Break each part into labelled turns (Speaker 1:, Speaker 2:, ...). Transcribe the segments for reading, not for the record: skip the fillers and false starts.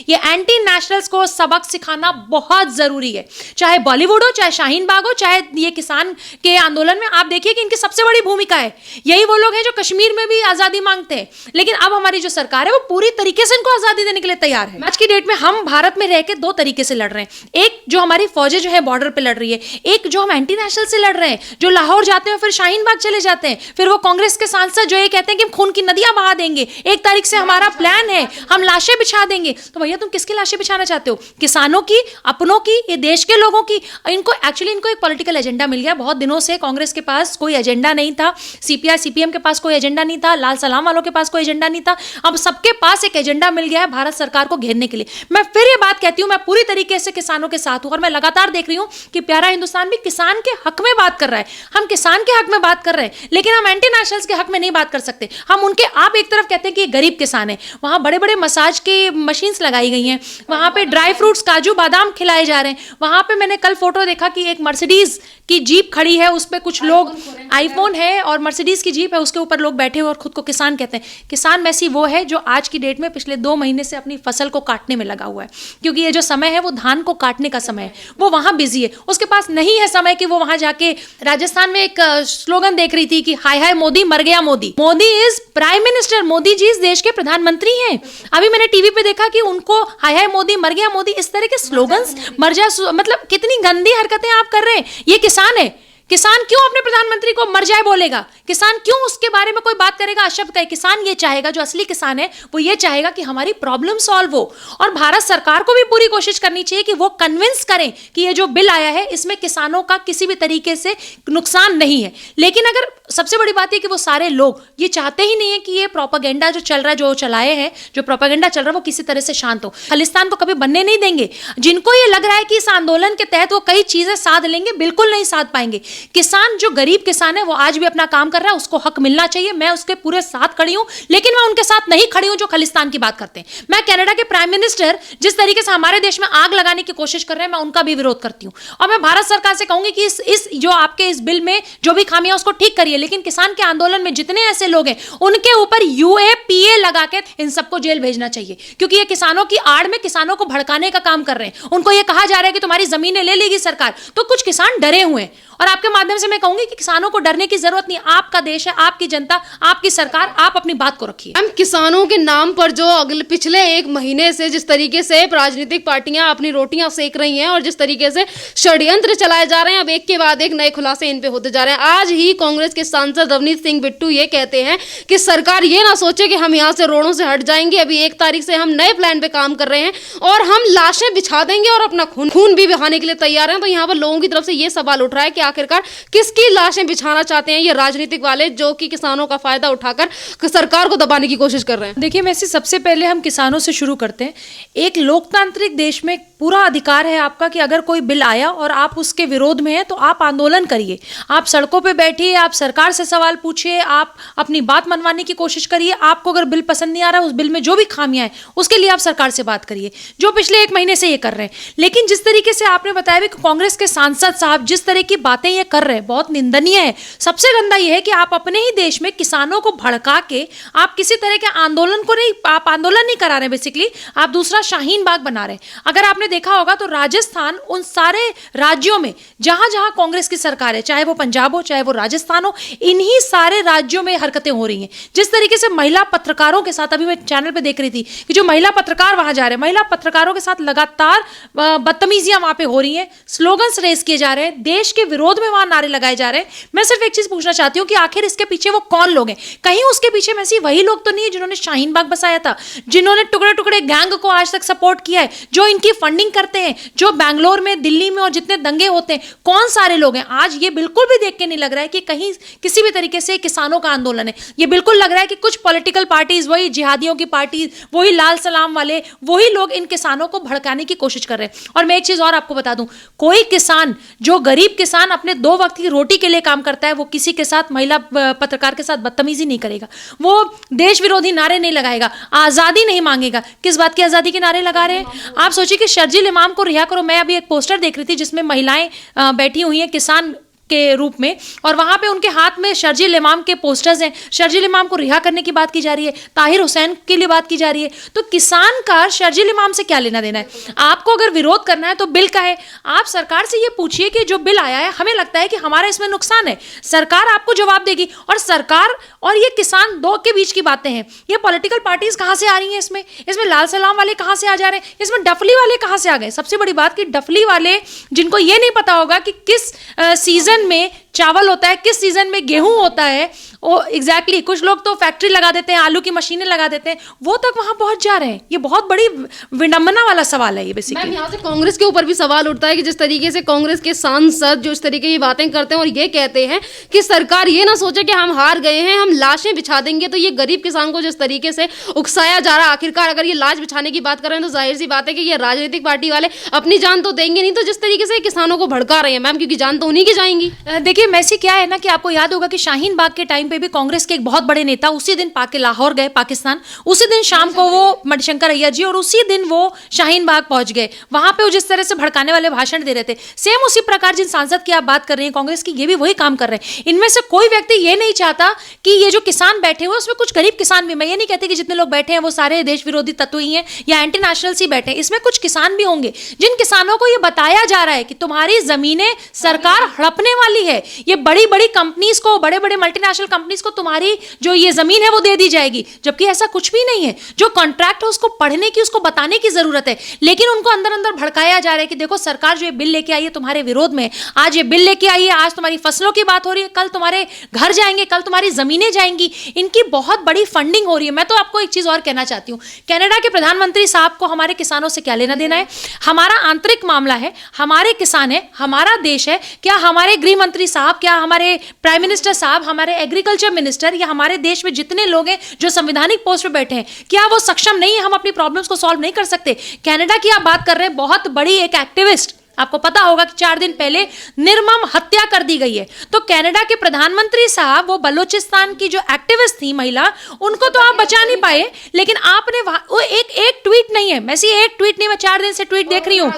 Speaker 1: ये anti nationals को सबक सिखाना बहुत जरूरी है, चाहे बॉलीवुड हो, चाहे शाहीन बाग हो, चाहे ये किसान के आंदोलन में। आप देखिए कि इनकी सबसे बड़ी भूमिका है। यही वो लोग हैं जो कश्मीर में भी आजादी मांगते हैं, लेकिन अब हमारी जो सरकार है वो पूरी तरीके से इनको आजादी देने के लिए तैयार है। आज की डेट में हम भारत में रह के दो तरीके से लड़ रहे हैं। एक जो हमारी फौजें जो है बॉर्डर पे लड़ रही है, एक जो हम एंटी नेशनल से लड़ रहे हैं, जो लाहौर जाते हैं फिर शाहीन बाग चले जाते हैं, फिर वो कांग्रेस के सांसद जो ये कहते हैं कि हम खून की नदियां बहा देंगे, 1 तारीख से हमारा प्लान है, हम लाशें बिछा देंगे। तो भैया तुम किसकी लाशें बिछाना चाहते हो? किसानों की, अपनों की, ये देश के लोगों की? इनको एक्चुअली इनको एक पॉलिटिकल एजेंडा मिल गया। बहुत दिनों से कांग्रेस के पास कोई एजेंडा नहीं था, सीपीआई सीपीएम के पास कोई एजेंडा नहीं था, लाल सलाम वालों के पास कोई एजेंडा नहीं था। अब सबके पास एक एजेंडा मिल गया है भारत सरकार को घेरने के लिए। मैं फिर ये बात कहती हूं, मैं पूरी तरीके से किसानों के साथ हूं और मैं लगातार देख रही हूं कि प्यारा हिंदुस्तान भी किसान के हक में बात कर रहा है। हम किसान के हक में बात कर रहे हैं, लेकिन हम एंटी नेशनल्स के हक में नहीं बात कर सकते। हम उनके, आप एक तरफ कहते हैं कि ये गरीब किसान है, वहां बड़े बड़े मसाज की मशीन्स लगाई गई हैं, वहां पे ड्राई फ्रूट्स, काजू बादाम खिलाए जा रहे हैं। वहां पे मैंने कल फोटो देखा कि एक मर्सिडीज की जीप खड़ी है, उस पे कुछ लोग, आईफोन है और मर्सिडीज की जीप है, उसके ऊपर लोग बैठे हुए और खुद को किसान कहते हैं। किसान वैसी वो है जो आज की डेट में पिछले 2 महीने से अपनी फसल को काटने में लगा हुआ है, क्योंकि ये जो समय है वो धान को काटने का समय है। वो वहां बिजी है, उसके पास नहीं है समय कि वो वहां जाके, राजस्थान में एक स्लोगन देख रही थी कि हाय हाय मोदी मर गया Modi. Modi is prime minister, Modi ji इस देश के प्रधानमंत्री हैं। अभी मैंने टीवी पे देखा कि उनको हाय हाय मोदी मर गया मोदी, इस तरह के स्लोगन्स, मर जा, मतलब कितनी गंदी हरकतें आप कर रहे हैं। ये किसान है, किसान क्यों अपने प्रधानमंत्री को मर जाए बोलेगा? किसान क्यों उसके बारे में कोई बात करेगा अशब्द कहे? किसान ये चाहेगा, जो असली किसान है वो ये चाहेगा कि हमारी प्रॉब्लम सॉल्व हो। और भारत सरकार को भी पूरी कोशिश करनी चाहिए कि वो कन्विंस करें कि ये जो बिल आया है इसमें किसानों का किसी भी तरीके से नुकसान नहीं है। लेकिन अगर सबसे बड़ी बात है कि वो सारे लोग ये चाहते ही नहीं है कि ये प्रोपेगेंडा जो चल रहा है, जो चलाए हैं, जो प्रोपेगेंडा चल रहा है वो किसी तरह से शांत हो। खालिस्तान को कभी बनने नहीं देंगे। जिनको ये लग रहा है कि इस आंदोलन के तहत वो कई चीजें साध लेंगे, बिल्कुल नहीं साध पाएंगे। किसान, जो गरीब किसान है, वो आज भी अपना काम कर रहा है, उसको हक मिलना चाहिए। मैं उसके पूरे साथ खड़ी हूं, लेकिन मैं उनके साथ नहीं खड़ी हूं जो खालिस्तान की बात करते हैं। मैं कनाडा के प्राइम मिनिस्टर जिस तरीके से हमारे देश में आग लगाने की कोशिश कर रहे हैं, मैं उनका भी विरोध करती हूं। और मैं भारत सरकार से कहूंगी कि इस जो आपके इस बिल में जो भी खामियां उसको ठीक करिए, लेकिन किसान के आंदोलन में जितने ऐसे लोग हैं उनके ऊपर यूएपीए लगा के इन सबको जेल भेजना चाहिए, क्योंकि ये किसानों की आड़ में किसानों को भड़काने का काम कर रहे हैं। उनको ये कहा जा रहा है कि तुम्हारी जमीनें ले लेगी सरकार, तो कुछ किसान डरे हुए हैं। और आपके माध्यम से मैं कहूंगी कि किसानों को डरने की जरूरत नहीं। आपका देश है, आपकी जनता, आपकी सरकार, आप अपनी बात को रखिए।
Speaker 2: हम किसानों के नाम पर जो पिछले 1 महीने से जिस तरीके से राजनीतिक पार्टियां अपनी रोटियां सेक रही हैं और जिस तरीके से षड्यंत्र चलाए जा रहे हैं, अब एक के बाद एक नए खुलासे इन पे होते जा रहे हैं। आज ही कांग्रेस के सांसद रवनीत सिंह बिट्टू ये कहते हैं कि सरकार ये ना सोचे कि हम यहाँ से रोडों से हट जाएंगे, अभी 1 तारीख से हम नए प्लान पे काम कर रहे हैं और हम लाशें बिछा देंगे और अपना खून भी बहाने के लिए तैयार हैं। तो यहाँ पर लोगों की तरफ से ये सवाल उठ रहा है कि आखिरकार किसकी लाशें बिछाना चाहते हैं ये राजनीतिक वाले, जो कि किसानों का फायदा उठाकर सरकार को दबाने की कोशिश कर रहे हैं।
Speaker 1: देखिए, वैसे सबसे पहले हम किसानों से शुरू करते हैं। एक लोकतांत्रिक देश में पूरा अधिकार है आपका कि अगर कोई बिल आया और आप उसके विरोध में हैं तो आप आंदोलन करिए, आप सड़कों पे बैठिए, आप सरकार से सवाल पूछिए, आप अपनी बात मनवाने की कोशिश करिए। आपको अगर बिल पसंद नहीं आ रहा, उस बिल में जो भी खामियां हैं उसके लिए आप सरकार से बात करिए, जो पिछले 1 महीने से ये कर रहे हैं। लेकिन जिस तरीके से आपने बताया भी कि कांग्रेस के सांसद साहब जिस तरह की बातें ये कर रहे हैं, बहुत निंदनीय है। सबसे गंदा ये है कि आप अपने ही देश में किसानों को भड़का के आप किसी तरह के आंदोलन को नहीं, आप आंदोलन नहीं करा रहे, बेसिकली आप दूसरा शाहीन बाग बना रहे हैं। अगर आपने देखा होगा तो राजस्थान उन सारे राज्यों में जहां जहां कांग्रेस की सरकार है, चाहे वो पंजाब हो, चाहे वो राजस्थान हो, इन्हीं सारे राज्यों में हरकतें हो रही हैं। जिस तरीके से महिला पत्रकारों के साथ, अभी मैं चैनल पे देख रही थी कि जो महिला पत्रकार वहां जा रहे हैं, महिला पत्रकारों के साथ लगातार बदतमीजियां वहां पे हो रही हैं, स्लोगन्स रेस किए जा रहे हैं, देश के विरोध में वहां नारे लगाए जा रहे हैं। मैं सिर्फ एक चीज पूछना चाहती हूँ कि आखिर इसके पीछे वो कौन लोग हैं? कहीं उसके पीछे में से वही लोग तो नहीं है जिन्होंने शाहीन बाग बसाया था, जिन्होंने टुकड़े टुकड़े गैंग को आज तक सपोर्ट किया है, जो इनकी फंडिंग करते हैं, जो बैंगलोर में, दिल्ली में और जितने दंगे होते हैं, कौन सारे लोग हैं? आज ये बिल्कुल भी देख के नहीं लग रहा है कि कहीं किसी भी तरीके से किसानों का आंदोलन है। ये बिल्कुल लग रहा है कि कुछ पॉलिटिकल पार्टीज, वही जिहादियों की पार्टी, वही लाल सलाम वाले, वही लोग इन किसानों को भड़काने की कोशिश कर रहे हैं। और मैं एक चीज और आपको बता दूं, कोई किसान, जो गरीब किसान अपने 2 वक्त की रोटी के लिए काम करता है, वो किसी के साथ, महिला पत्रकार के साथ बदतमीजी नहीं करेगा, वो देश विरोधी नारे नहीं लगाएगा, आजादी नहीं मांगेगा। किस बात की आजादी के नारे लगा रहे हैं? आप सोचिए कि शर्जील इमाम को रिहा करो। मैं अभी एक पोस्टर देख रही थी जिसमें महिलाएं बैठी हुई हैं, किसान के रूप में, और वहां पे उनके हाथ में शर्जील इमाम के पोस्टर्स हैं। शर्जील इमाम को रिहा करने की बात की जा रही है, ताहिर हुसैन के लिए बात की जा रही है। तो किसान का शर्जील इमाम से क्या लेना देना है? आपको अगर विरोध करना है तो बिल का है, आप सरकार से ये पूछिए कि जो बिल आया है हमें लगता है कि हमारा इसमें नुकसान है, सरकार आपको जवाब देगी। और सरकार और ये किसान दो के बीच की बातें हैं। ये पॉलिटिकल पार्टीज कहां से आ रही हैं इसमें लाल सलाम वाले कहां से आ जा रहे हैं, इसमें डफली वाले कहां से आ गए? सबसे बड़ी बात कि डफली वाले, जिनको ये नहीं पता होगा कि किस सीजन में चावल होता है, किस सीजन में गेहूं होता है, वो एग्जैक्टली कुछ लोग तो फैक्ट्री लगा देते हैं, आलू की मशीनें लगा देते हैं, वो तक वहां पहुंच जा रहे हैं। ये बहुत बड़ी विडंबना वाला सवाल है ये बेसिकली।
Speaker 2: मैम, यहाँ से कांग्रेस के ऊपर भी सवाल उठता है कि जिस तरीके से कांग्रेस के सांसद जो इस तरीके की बातें करते हैं और ये कहते हैं कि सरकार ये ना सोचे कि हम हार गए हैं, हम लाशें बिछा देंगे, तो ये गरीब किसान को जिस तरीके से उकसाया जा रहा है, आखिरकार अगर ये लाश बिछाने की बात कर रहे हैं तो जाहिर सी बात है कि ये राजनीतिक पार्टी वाले अपनी जान तो देंगे नहीं, तो जिस तरीके से किसानों को भड़का रहे हैं मैम, क्योंकि जान तो उन्हीं की जाएंगी।
Speaker 1: देखिए मैसी क्या है ना कि आपको याद होगा कि शाहीन बाग के टाइम पे भी कांग्रेस के एक बहुत बड़े नेता उसी दिन लाहौर गए पाकिस्तान, उसी दिन शाम को वो मणिशंकर अय्यर जी, और उसी दिन वो शाहीन बाग पहुंच गए। वहां पे वो जिस तरह से भड़काने वाले भाषण दे रहे थे, सेम उसी प्रकार जिन सांसद की आप बात कर रहे हैं कांग्रेस की, ये भी वही काम कर रहे हैं। इनमें से कोई व्यक्ति ये नहीं चाहता कि ये जो किसान बैठे हुए उसमें कुछ गरीब किसान भी, मैं ये नहीं कहती कि जितने लोग बैठे हैं वो सारे देश विरोधी तत्व ही हैं या एंटी नेशनल्स ही बैठे हैं, इसमें कुछ किसान भी होंगे जिन किसानों को ये बताया जा रहा है कि तुम्हारी जमीनें सरकार हड़पने वाली है, ये बड़ी बड़ी कंपनीज को, बड़े बड़े मल्टीनेशनल कंपनीज को तुम्हारी जो ये जमीन है वो दे दी जाएगी, जबकि ऐसा कुछ भी नहीं है। जो कॉन्ट्रैक्ट है उसको पढ़ने की, उसको बताने की जरूरत है, लेकिन उनको अंदर अंदर भड़काया जा रहा है कि देखो सरकार जो ये बिल लेके आई है तुम्हारे विरोध में, आज ये बिल लेके आई है, आज तुम्हारी फसलों की बात हो रही है, कल तुम्हारे घर जाएंगे, कल तुम्हारी जमीनें जाएंगी, इनकी बहुत बड़ी फंडिंग हो रही है। मैं तो आपको एक चीज और कहना चाहती हूँ, कनाडा के प्रधानमंत्री साहब को हमारे किसानों से क्या लेना देना है? हमारा आंतरिक मामला है, हमारे किसान है, हमारा देश है। क्या हमारे गृह मंत्री साहब, क्या हमारे प्राइम मिनिस्टर साहब, हमारे एग्रीकल्चर मिनिस्टर या हमारे देश में जितने लोग हैं जो संवैधानिक पोस्ट पे बैठे हैं, क्या वो सक्षम नहीं है? हम अपनी प्रॉब्लम्स को सॉल्व नहीं कर सकते? कनाडा की आप बात कर रहे हैं, बहुत बड़ी एक एक्टिविस्ट, आपको पता होगा कि 4 दिन पहले निर्मम हत्या कर दी गई है। तो कनाडा के प्रधानमंत्री साहब, वो बलूचिस्तान की जो एक्टिविस्ट थी महिला, उनको तो आप बचा नहीं पाए, लेकिन आपने वो एक ट्वीट नहीं है, मैसी एक ट्वीट नहीं, मैं 4 दिन से ट्वीट देख रही हूं,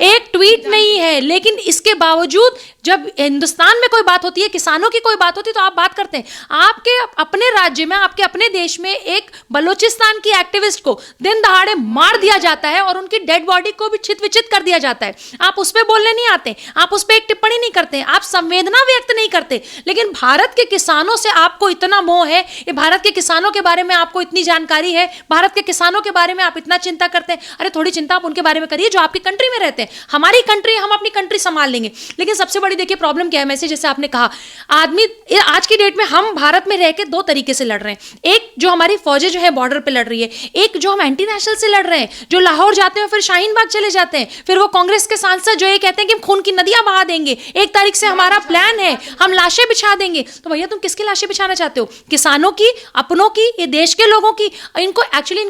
Speaker 1: एक ट्वीट नहीं है, लेकिन इसके बावजूद जब हिंदुस्तान में कोई बात होती है, किसानों की कोई बात होती है, तो आप बात करते हैं। आपके अपने राज्य में, आपके अपने देश में एक बलूचिस्तान की एक्टिविस्ट को दिन दहाड़े मार दिया जाता है और उनकी डेड बॉडी को भी छित विचित कर दिया जाता है। आप उस पर बोलने नहीं आते, आप उस पर एक टिप्पणी नहीं करते, आप संवेदना व्यक्त नहीं करते। लेकिन भारत के किसानों से आपको इतना मोह है, ये भारत के किसानों के बारे में आपको इतनी जानकारी है, भारत के किसानों के बारे में आप इतना चिंता करते हैं। अरे थोड़ी चिंता आप उनके बारे में करिए जो आपकी कंट्री में रहते हैं। हमारी कंट्री, हम अपनी कंट्री संभाल लेंगे। लेकिन सबसे बड़ी देखिए प्रॉब्लम क्या है मैसेज, जैसे आपने कहा, आदमी आज की डेट में हम भारत में रह के 2 तरीके से लड़ रहे हैं। एक जो हमारी फौजें जो है बॉर्डर पे लड़ रही है, एक जो हम एंटी नेशनल से लड़ रहे हैं, जो लाहौर जाते हैं फिर शाहीन बाग चले जाते हैं, फिर वो कांग्रेस के सांसद जो ये कहते हैं कि हम खून की नदियां बहा देंगे, 1 तारीख से हमारा प्लान है, हम लाशें बिछा देंगे। तो भैया तुम किसकी लाशें बिछाना चाहते हो? किसानों की, अपनों की, ये देश के लोगों की? इनको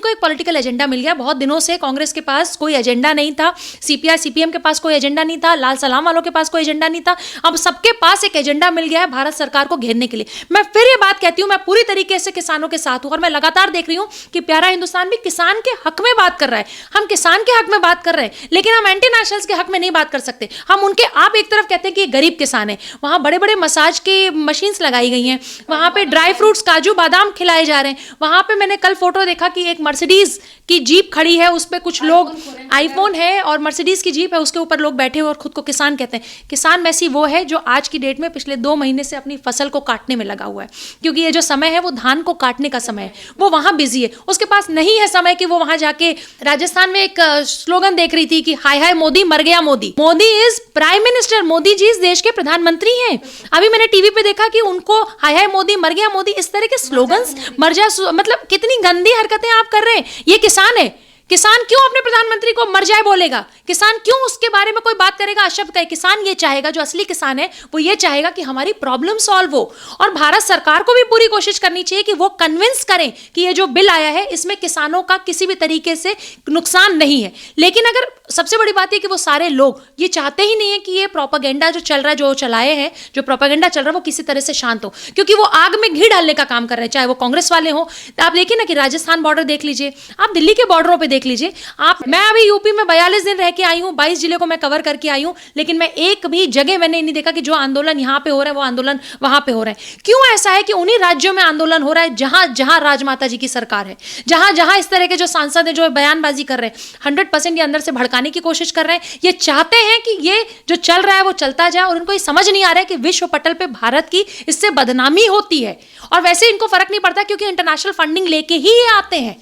Speaker 1: एक पॉलिटिकल एजेंडा मिल गया। बहुत दिनों से कांग्रेस के पास कोई एजेंडा नहीं था, सीपीआई सीपीएम के पास कोई एजेंडा नहीं था, लाल सलाम वालों के पास कोई एजेंडा नहीं था। अब सबके पास एक एजेंडा मिल गया है भारत सरकार को घेरने के लिए। मैं फिर ये बात कहती हूं, मैं पूरी तरीके से किसानों के साथ हूं और मैं लगातार देख रही हूं कि प्यारा हिंदुस्तान भी किसान के हक में बात कर रहा है। हम किसान के हक में बात कर रहे हैं, लेकिन हम एंटी नेशनल्स के हक में नहीं बात कर सकते। हम उनके, आप एक तरफ कहते हैं कि ये गरीब किसान है, वहां बड़े बड़े मसाज की मशीन्स लगाई गई हैं, वहां पे ड्राई फ्रूट्स, काजू बादाम खिलाए जा रहे हैं। वहां पे मैंने कल फोटो देखा कि एक मर्सिडीज की जीप खड़ी है, उस पर कुछ लोग, आईफोन है और मर्सिडीज की जीप है, उसके ऊपर लोग बैठे हुए और खुद को किसान कहते हैं। किसान मैसी वो है जो आज की डेट में पिछले 2 महीने से अपनी फसल को काटने में लगा हुआ है, क्योंकि ये जो समय है वो धान को काटने का समय है, वो वहां बिजी है। उसके पास नहीं है समय कि वो वहां जाके, राजस्थान में एक स्लोगन देख रही थी कि हाय हाय मोदी मर गया Modi. Modi is prime minister, Modi ji इस देश के प्रधानमंत्री हैं। अभी मैंने टीवी पे देखा कि उनको हाय हाय मोदी मर गया मोदी, इस तरह के स्लोगन्स, मर जा, मतलब कितनी गंदी हरकतें आप कर रहे हैं। ये किसान है, किसान क्यों अपने प्रधानमंत्री को मर जाए बोलेगा? किसान क्यों उसके बारे में कोई बात करेगा अशब्द कहे? किसान ये चाहेगा, जो असली किसान है वो ये चाहेगा कि हमारी प्रॉब्लम सॉल्व हो। और भारत सरकार को भी पूरी कोशिश करनी चाहिए कि वो कन्विंस करें कि ये जो बिल आया है इसमें किसानों का किसी भी तरीके से नुकसान नहीं है। लेकिन अगर सबसे बड़ी बात है कि वो सारे लोग ये चाहते ही नहीं है कि ये प्रोपेगेंडा जो चल रहा है, जो चलाए हैं, जो प्रोपेगेंडा चल रहा है वो किसी तरह से शांत हो, क्योंकि वो आग में घी डालने का काम कर रहे हैं, चाहे वो कांग्रेस वाले हो। आप देखिए ना कि राजस्थान बॉर्डर देख लीजिए, आप दिल्ली के बॉर्डरों पर देख लीजिए आप। मैं अभी यूपी में 42 दिन रह के आई हूँ, 22 जिले को मैं कवर करके आई हूँ, लेकिन मैं एक भी जगह मैंने नहीं देखा कि जो आंदोलन यहाँ पे हो रहा है वो आंदोलन वहां पे हो रहा है। क्यों ऐसा है कि उन्हीं राज्यों में आंदोलन हो रहा है जहां जहां राजमाता जी की सरकार है, जहां जहां इस तरह के जो सांसद है जो बयानबाजी कर रहे हैं 100% ये अंदर से भड़काने की कोशिश कर रहे हैं। ये चाहते हैं कि ये जो चल रहा है वो चलता जाए, और उनको ये समझ नहीं आ रहा है कि विश्व पटल पे भारत की इससे बदनामी होती है। और वैसे इनको फर्क नहीं पड़ता क्योंकि इंटरनेशनल फंडिंग लेके ही ये आते हैं।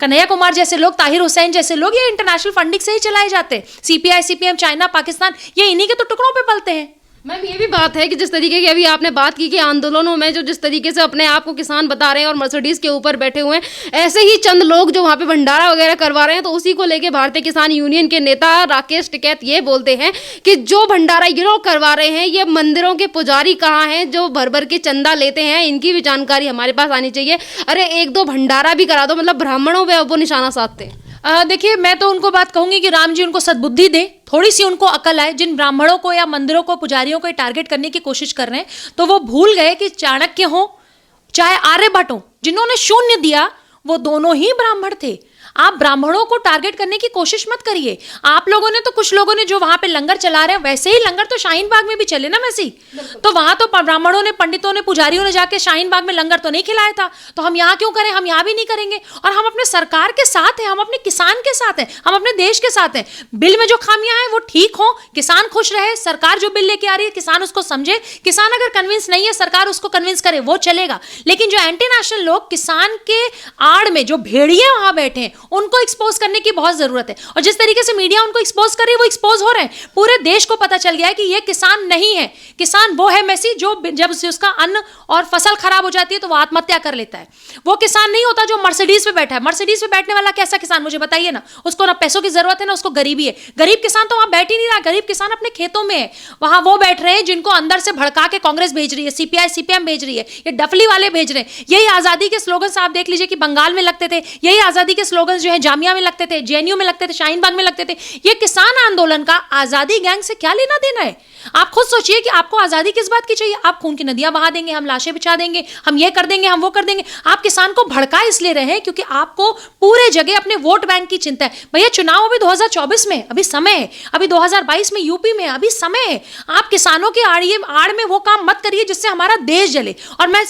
Speaker 1: कन्हैया कुमार जैसे लोग, ताहिर हुसैन जैसे लोग, ये इंटरनेशनल फंडिंग से ही चलाए जाते हैं। सीपीआई, सीपीएम, चाइना, पाकिस्तान, ये इन्हीं के तो टुकड़ों पे पलते हैं।
Speaker 2: मैम ये भी बात है कि जिस तरीके की अभी आपने बात की कि आंदोलनों में जो जिस तरीके से अपने आप को किसान बता रहे हैं और मर्सिडीज के ऊपर बैठे हुए हैं, ऐसे ही चंद लोग जो वहाँ पे भंडारा वगैरह करवा रहे हैं, तो उसी को लेके भारतीय किसान यूनियन के नेता राकेश टिकैत ये बोलते हैं कि जो भंडारा ये लोग करवा रहे हैं, ये मंदिरों के पुजारी कहाँ हैं जो भर भर के चंदा लेते हैं, इनकी भी जानकारी हमारे पास आनी चाहिए। अरे एक दो भंडारा भी करा दो, मतलब ब्राह्मणों पे वो निशाना साधते हैं।
Speaker 1: देखिए मैं तो उनको बात कहूंगी कि राम जी उनको सद्बुद्धि दे, थोड़ी सी उनको अकल आए। जिन ब्राह्मणों को या मंदिरों को, पुजारियों को टारगेट करने की कोशिश कर रहे हैं, तो वो भूल गए कि चाणक्य हो चाहे आर्यभट्ट हो, जिन्होंने शून्य दिया वो दोनों ही ब्राह्मण थे। आप ब्राह्मणों को टारगेट करने की कोशिश मत करिए। आप लोगों ने तो, कुछ लोगों ने जो वहां पे लंगर चला रहे हैं, वैसे ही लंगर तो शाहीन बाग में भी चले ना वैसे ही। तो वहां तो ब्राह्मणों ने, पंडितों ने, पुजारियों ने जाके शाहीन बाग में लंगर तो नहीं खिलाया था, तो हम यहाँ क्यों करें? हम यहाँ भी नहीं करेंगे। और हम अपने सरकार के साथ हैं, हम अपने किसान के साथ हैं, हम अपने देश के साथ हैं। बिल में जो खामियां हैं वो ठीक हो, किसान खुश रहे, सरकार जो बिल लेके आ रही है किसान उसको समझे। किसान अगर कन्विंस नहीं है, सरकार उसको कन्विंस करे, वो चलेगा। लेकिन जो एंटी नेशनल लोग किसान के आड़ में जो भेड़िए वहां बैठे हैं, उनको एक्सपोज करने की बहुत जरूरत है। और जिस तरीके से मीडिया उनको एक्सपोज कर रही है वो एक्सपोज हो रहे हैं। पूरे देश को पता चल गया है कि ये किसान नहीं है। किसान वो है मेसी जो जब उसका अन्न और फसल खराब हो जाती है तो वो आत्महत्या कर लेता है। वो किसान नहीं होता जो मर्सिडीज पे बैठा है। मर्सिडीज पे बैठने वाला कैसा किसान, मुझे बताइए ना। उसको ना पैसों की जरूरत है ना उसको गरीबी है। गरीब किसान तो वहां बैठ ही नहीं रहा। गरीब किसान अपने खेतों में है, वहां वो बैठ रहे हैं जिनको अंदर से भड़का के कांग्रेस भेज रही है, सीपीआई, सीपीएम भेज रही है, ये डफली वाले भेज रहे हैं। यही आजादी के स्लोगन आप देख लीजिए कि बंगाल में लगते थे, यही आजादी के स्लोगन जो है जामिया में लगते थे, जेएनयू में लगते थे, शाहीन बाग में लगते थे। ये किसान आंदोलन का आजादी गैंग से क्या लेना देना है? आप खुद सोचिए कि आपको आजादी किस बात की चाहिए। आप खून की नदियां बहा देंगे, हम लाशें बिछा देंगे, हम ये कर देंगे, हम वो कर देंगे। आप किसान को भड़का इसलिए रहे हैं क्योंकि आपको पूरे जगह अपने वोट बैंक की चिंता है। भैया चुनाव अभी 2024 में अभी समय है, अभी 2022 में यूपी में अभी समय है। आप किसानों के आड़ में वो काम मत करिए जिससे हमारा देश जले। और मैं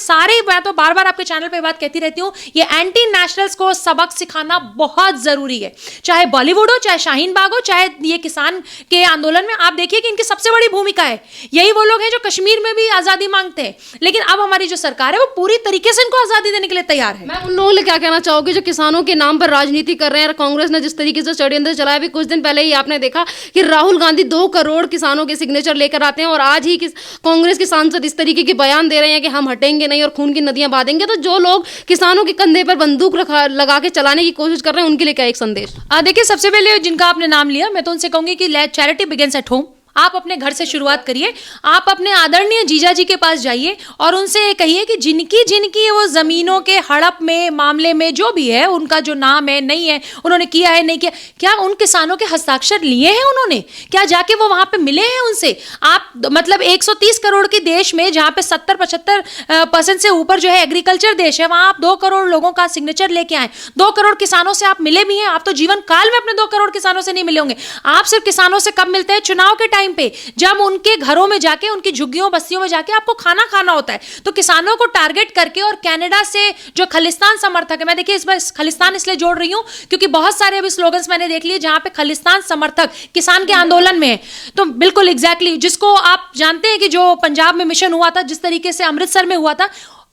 Speaker 1: तो बार बार आपके चैनल पे बात कहती रहती हूँ, ये एंटी नेशनल्स को सबक सिखाना बहुत जरूरी है। चाहे बॉलीवुड हो, चाहे शाहीन बाग हो, चाहे ये किसान के आंदोलन में आप देखिए कि इनकी सबसे बड़ी भूमिका है। यही वो लोग हैं जो कश्मीर में भी आजादी मांगते हैं, लेकिन अब हमारी जो सरकार है वो पूरी तरीके से इनको आजादी देने के लिए तैयार है।
Speaker 2: मैं उन लोगों से क्या कहना चाहूंगी जो किसानों के नाम पर राजनीति कर रहे हैं। कांग्रेस ने जिस तरीके से षड्यंत्र चलाया, अभी कुछ दिन पहले ही आपने देखा कि राहुल गांधी 2 करोड़ किसानों के सिग्नेचर लेकर आते हैं और आज ही कांग्रेस के सांसद इस तरीके के बयान दे रहे हैं कि हम हटेंगे नहीं और खून की नदियां बहा देंगे। तो जो लोग किसानों के कंधे पर बंदूक लगा के चलाने की कोशिश कर रहे हैं उनके लिए क्या एक संदेश?
Speaker 1: देखिए सबसे पहले जिनका आपने नाम लिया, मैं तो उनसे कहूंगी कि चैरिटी बिगिंस एट होम। आप अपने घर से शुरुआत करिए। आप अपने आदरणीय जीजा जी के पास जाइए और उनसे ये कहिए कि जिनकी वो जमीनों के हड़प में मामले में जो भी है, उनका जो नाम है नहीं है, उन्होंने किया है नहीं किया, क्या उन किसानों के हस्ताक्षर लिए हैं उन्होंने? क्या जाके वो वहां पे मिले हैं उनसे? आप मतलब 130 करोड़ के देश में जहां पे 70-75% से ऊपर जो है एग्रीकल्चर देश है, वहां आप 2 करोड़ लोगों का सिग्नेचर लेके आए। 2 करोड़ किसानों से आप मिले भी हैं। आप तो जीवन काल में अपने 2 करोड़ किसानों से नहीं मिले होंगे। आप सिर्फ किसानों से कब मिलते हैं? चुनाव के टाइम पे, जब उनके घरों में जाके, उनकी झुग्गियों बस्तियों में जाके आपको खाना खाना होता है। तो किसानों को टारगेट करके, और कनाडा से जो खालिस्तान समर्थक है, मैं देखिए इस बार खालिस्तान इसलिए जोड़ रही हूं क्योंकि बहुत सारे अभी स्लोगन्स मैंने देख लिए जहां पे खालिस्तान समर्थक किसान के आंदोलन में है। तो बिल्कुल एग्जैक्टली जिसको आप जानते हैं कि जो पंजाब में मिशन हुआ था, जिस तरीके से अमृतसर में हुआ था,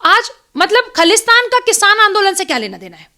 Speaker 1: आज मतलब खालिस्तान का किसान आंदोलन से क्या लेना देना है?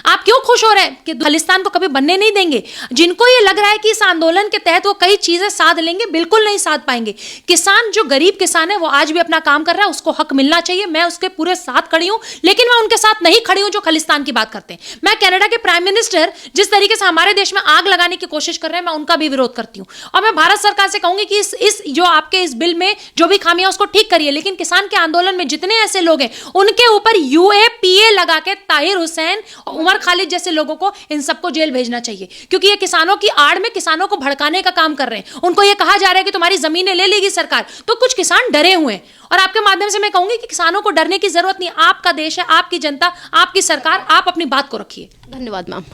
Speaker 1: आप क्यों खुश हो रहे हैं कि खालिस्तान को कभी बनने नहीं देंगे? जिनको ये लग रहा है कि इस आंदोलन के तहत वो कई चीजें साध लेंगे, बिल्कुल नहीं साध पाएंगे। किसान, जो गरीब किसान है, वो आज भी अपना काम कर रहा है, उसको हक मिलना चाहिए। मैं उसके पूरे साथ खड़ी हूं, लेकिन मैं उनके साथ नहीं खड़ी हूं जो खालिस्तान की बात करते हैं। मैं कनाडा के प्राइम मिनिस्टर जिस तरीके से हमारे देश में आग लगाने की कोशिश कर रहे हैं, मैं उनका भी विरोध करती हूं। और मैं भारत सरकार से कहूंगी कि इस जो आपके इस बिल में जो भी खामियां उसको ठीक करिए, लेकिन किसान के आंदोलन में जितने ऐसे लोग हैं उनके ऊपर UAPA लगा के ताहिर हुसैन, उमर खालिद जैसे लोगों को, इन सबको जेल भेजना चाहिए। क्योंकि ये किसानों की आड़ में किसानों को भड़काने का काम कर रहे हैं। उनको ये कहा जा रहा है कि तुम्हारी जमीनें ले लेगी सरकार। तो कुछ किसान डरे हुए हैं, और आपके माध्यम से मैं कहूंगी कि किसानों को डरने की जरूरत नहीं। आपका देश है, आपकी जनता, आपकी सरकार, आप अपनी बात को रखिए।
Speaker 2: धन्यवाद मैम।